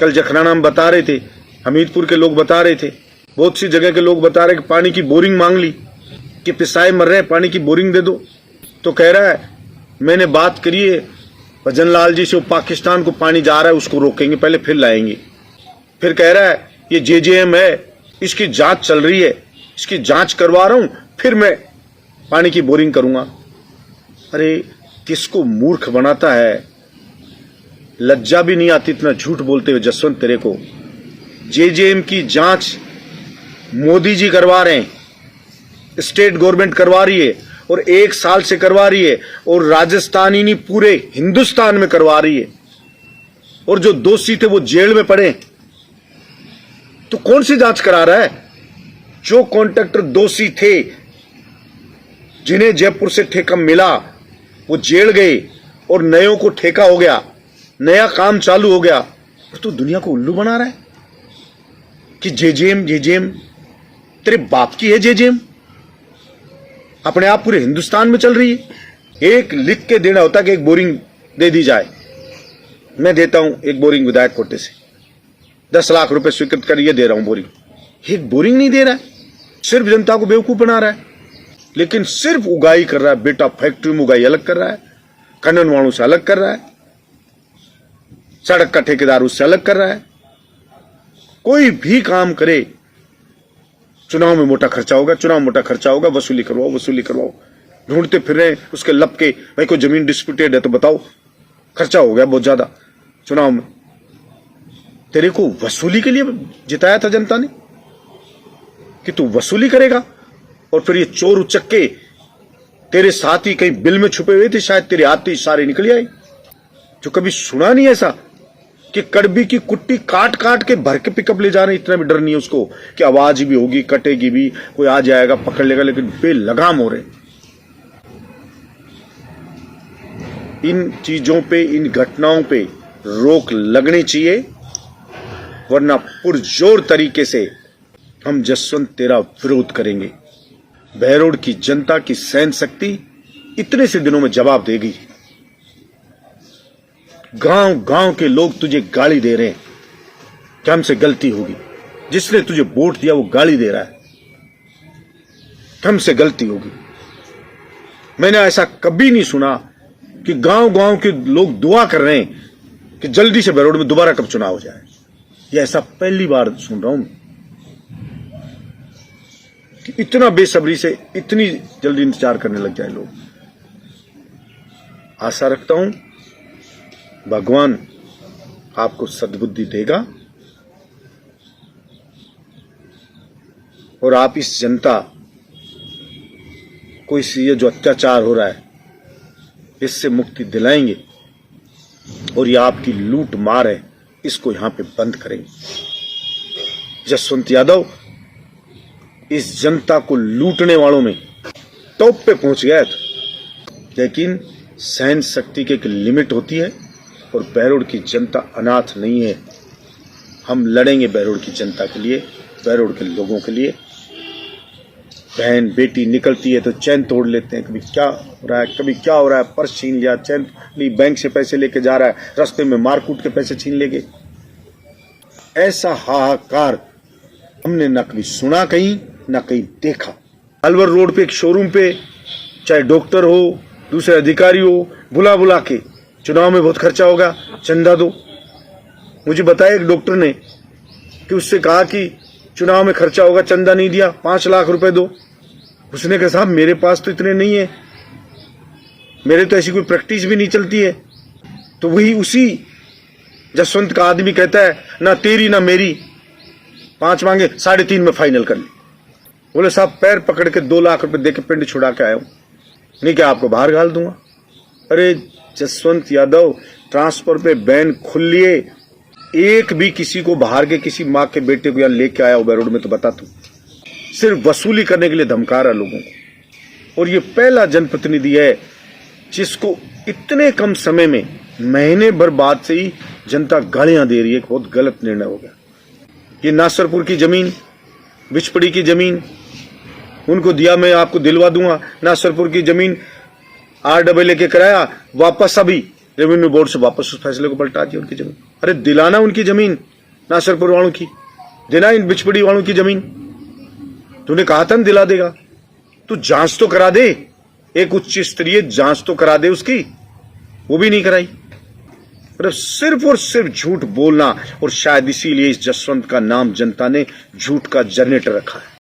कल जखराना में बता रहे थे, हमीदपुर के लोग बता रहे थे, बहुत सी जगह के लोग बता रहे कि पानी की बोरिंग मांग ली कि पिसाए मर रहे हैं, पानी की बोरिंग दे दो। तो कह रहा है मैंने बात करी है भजन लाल जी से, वो पाकिस्तान को पानी जा रहा है उसको रोकेंगे पहले फिर लाएंगे। फिर कह रहा है ये जेजेएम है, इसकी जांच चल रही है, इसकी जांच करवा रहा हूं फिर मैं पानी की बोरिंग करूंगा। अरे किसको मूर्ख बनाता है, लज्जा भी नहीं आती इतना झूठ बोलते हुए जसवंत तेरे को। जेजेएम की जांच मोदी जी करवा रहे हैं, स्टेट गवर्नमेंट करवा रही है और 1 साल से करवा रही है, और राजस्थान ही नहीं पूरे हिंदुस्तान में करवा रही है, और जो दोषी थे वो जेल में पड़े। तो कौन सी जांच करा रहा है? जो कॉन्ट्रैक्टर दोषी थे, जिन्हें जयपुर से ठेका मिला, वो जेल गए और नयों को ठेका हो गया, नया काम चालू हो गया। और तू दुनिया को उल्लू बना रहा है कि जेजेएम जेजेएम तेरे बाप की है जेजेएम, अपने आप पूरे हिंदुस्तान में चल रही है। एक लिख के देना होता कि एक बोरिंग दे दी जाए, मैं देता हूं एक बोरिंग विधायक कोटे से 10 लाख रुपए स्वीकृत करिए, दे रहा हूं बोरिंग। एक बोरिंग नहीं दे रहा है, सिर्फ जनता को बेवकूफ बना रहा है, लेकिन सिर्फ उगाई कर रहा है। बेटा फैक्ट्री में उगाई अलग कर रहा है, खनन वालों से अलग कर रहा है, सड़क का ठेकेदार उससे अलग कर रहा है। कोई भी काम करे, चुनाव में मोटा खर्चा होगा, चुनाव में मोटा खर्चा होगा, वसूली करवाओ वसूली करवाओ, ढूंढते फिर रहे उसके लब के, भाई कोई जमीन डिस्प्यूटेड है तो बताओ, खर्चा हो गया बहुत ज्यादा चुनाव में। तेरे को वसूली के लिए जिताया था जनता ने कि तू वसूली करेगा, और फिर ये चोर उचक्के तेरे साथ ही कहीं बिल में छुपे हुए थे, शायद तेरे आते ही सारे निकल आए। जो कभी सुना नहीं ऐसा कि कड़बी की कुट्टी काट काट के भर के पिकअप ले जा रहे, इतना भी डर नहीं है उसको कि आवाज भी होगी, कटेगी भी, कोई आ जाएगा पकड़ लेगा, लेकिन बेलगाम हो रहे। इन चीजों पे, इन घटनाओं पे रोक लगनी चाहिए, वरना पुरजोर तरीके से हम जसवंत तेरा विरोध करेंगे। बहरोड की जनता की सहन शक्ति इतने से दिनों में जवाब देगी। गांव गांव के लोग तुझे गाली दे रहे हैं कि हमसे गलती होगी, जिसने तुझे वोट दिया वो गाली दे रहा है, हमसे गलती होगी। मैंने ऐसा कभी नहीं सुना कि गांव गांव के लोग दुआ कर रहे हैं कि जल्दी से बहरोड में दोबारा कब चुनाव हो जाए। ये ऐसा पहली बार सुन रहा हूं कि इतना बेसब्री से इतनी जल्दी इंतजार करने लग जाए लोग। आशा रखता हूं भगवान आपको सद्बुद्धि देगा और आप इस जनता को इस ये जो अत्याचार हो रहा है इससे मुक्ति दिलाएंगे, और ये आपकी लूट मार है इसको यहां पे बंद करेंगे। जसवंत यादव इस जनता को लूटने वालों में टॉप पे पहुंच गया था, लेकिन सहन शक्ति की एक लिमिट होती है, और बहरोड की जनता अनाथ नहीं है। हम लड़ेंगे बहरोड की जनता के लिए, बहरोड के लोगों के लिए। बहन बेटी निकलती है तो चैन तोड़ लेते हैं, कभी क्या हो रहा है, कभी क्या हो रहा है, पर्स छीन लिया, चैन ली, बैंक से पैसे लेके जा रहा है, रास्ते में मारकूट के पैसे छीन लेंगे। ऐसा हाहाकार हमने न कभी सुना कहीं, न कहीं देखा। अलवर रोड पे एक शोरूम पे चाहे डॉक्टर हो, दूसरे अधिकारी हो, बुला बुला के चुनाव में बहुत खर्चा होगा, चंदा दो। मुझे बताया एक डॉक्टर ने कि उससे कहा कि चुनाव में खर्चा होगा, चंदा नहीं दिया, 5 लाख रुपए दो। उसने कहा साहब मेरे पास तो इतने नहीं है, मेरे तो ऐसी कोई प्रैक्टिस भी नहीं चलती है। तो वही उसी जसवंत का आदमी कहता है ना तेरी ना मेरी, 5 मांगे, 3.5 में फाइनल कर ली। बोले साहब पैर पकड़ के 2 लाख रुपए दे के पिंड छुड़ा के आया हूं, नहीं क्या आपको बाहर गाल दूंगा। अरे जसवंत यादव, ट्रांसफर पे बैन खुल लिए, एक भी किसी को बाहर के किसी माँ के बेटे को यहां लेके आया हो बहरोड में तो बता तू, सिर्फ वसूली करने के लिए धमका रहा लोगों को। और ये पहला जनप्रतिनिधि है जिसको इतने कम समय में, महीने भर बाद से ही जनता गालियां दे रही है। बहुत गलत निर्णय हो गया। ये नासरपुर की जमीन, बिचपड़ी की जमीन उनको दिया, मैं आपको दिलवा दूंगा। नासरपुर की जमीन RAA के कराया वापस, अभी रेवेन्यू बोर्ड से वापस उस फैसले को पलटा दिया उनकी जमीन। अरे दिलाना उनकी जमीन, नासरपुर वालों की, देना इन बिचपड़ी वालों की जमीन। तूने कहा था न दिला देगा, तू जांच तो करा दे, एक उच्च स्तरीय जांच तो करा दे उसकी, वो भी नहीं कराई। पर सिर्फ और सिर्फ झूठ बोलना, और शायद इसीलिए इस जसवंत का नाम जनता ने झूठ का जनरेटर रखा है।